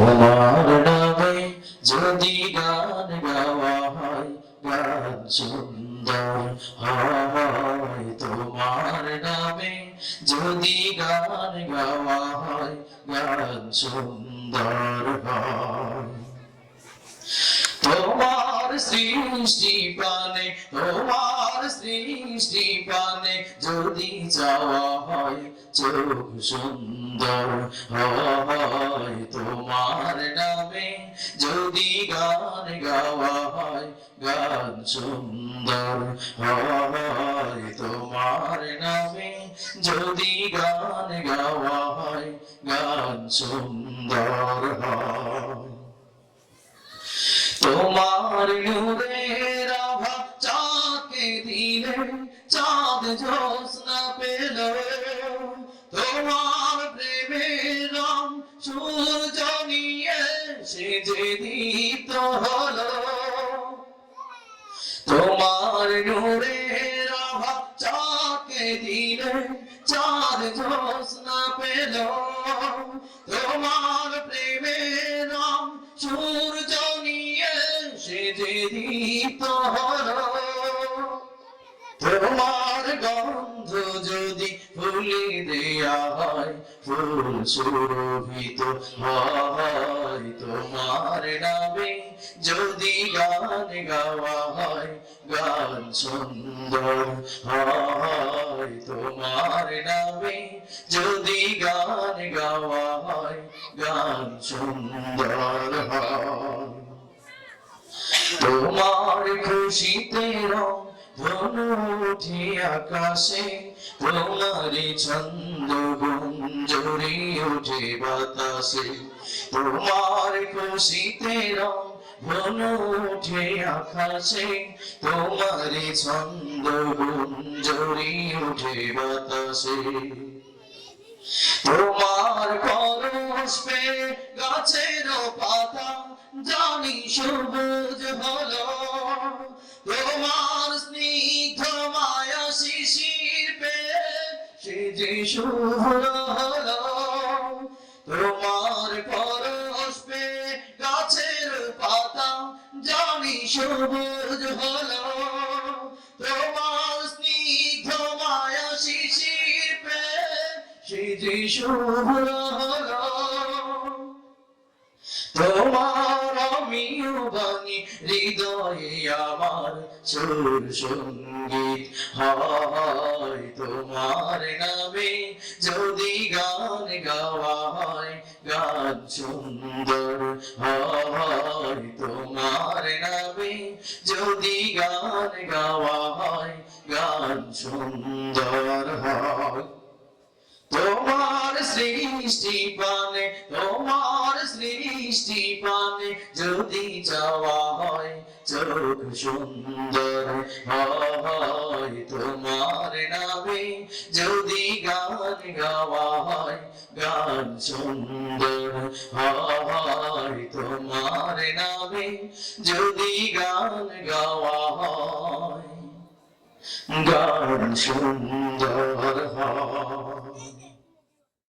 তোমার নামে যদি গান গাওয়া হয় গান সুন্দর হয়। তোমার নামে যদি গান গাওয়া হয় গান সুন্দর হয়। তোমার সৃষ্টি প্রাণে তোমার সৃষ্টি প্রাণে যদি চাওয়া হয় চোখ সুন্দর হয়। তোমার নামে যদি গান গাওয়া হয় গান সুন্দর হয়। তোমার নামে যদি গান গাওয়া হয় গান সুন্দর হয়। তোমার নূরের আভা চাঁদকে দিলে চাঁদ জ্যোৎস্না পেল। তোমার প্রেমের রং সূর্য নিয়ে সেজে দীপ্ত হলো। তোমার নূরের আভা চাঁদকে দিলে চাঁদ জ্যোৎস্না পেল। তোমার প্রেমের রং সূর্য নিয়ে সেজে দীপ্ত হলো। তোমার গন্ধ যদি ফুলে দেয়া হয় ফুল সুরভিত হয়। তোমার নামে যদি গান গাওয়া হয় গান সুন্দর হয়। তোমার নামে যদি গান গাওয়া হয় গান সুন্দর হয়। তোমার খুশিতে রং ধনু উঠে আকাশে। তোমার ছন্দ গুঞ্জরি ওঠে বাতাসে। তোমার খুশিতে রং ধনু উঠে আকাশে। তোমার ছন্দ গুঞ্জরি ওঠে বাতাসে। তোমার পরশ পেয়ে গাছের পাতা জানি সবুজ হলো। তোমার স্নিগ্ধ মায়া শিশির পেয়ে সে যে শুভ্র হলো। তোমার পরশ পেয়ে গাছের পাতা জানি সবুজ হলো। তোমার স্নিগ্ধ মায়া শিশির পেয়ে সে যে শুভ্র হলো। তোমার আমিও বাণী হৃদয়ে আমার সুর সঙ্গীত হয়। তোমার নামে যদি গান গাওয়া হয় গান সুন্দর হয়। তোমার নামে যদি গান গাওয়া হয় গান সুন্দর হয়। তোমার সৃষ্টি প্রাণে তোমার সৃষ্টি প্রাণে যদি চাওয়া হয় চোখ সুন্দর হয়। তোমার নামে যদি গান গাওয়া হয় গান সুন্দর হয়। তোমার নামে যদি গান গাওয়া হয় গান সুন্দর হয়।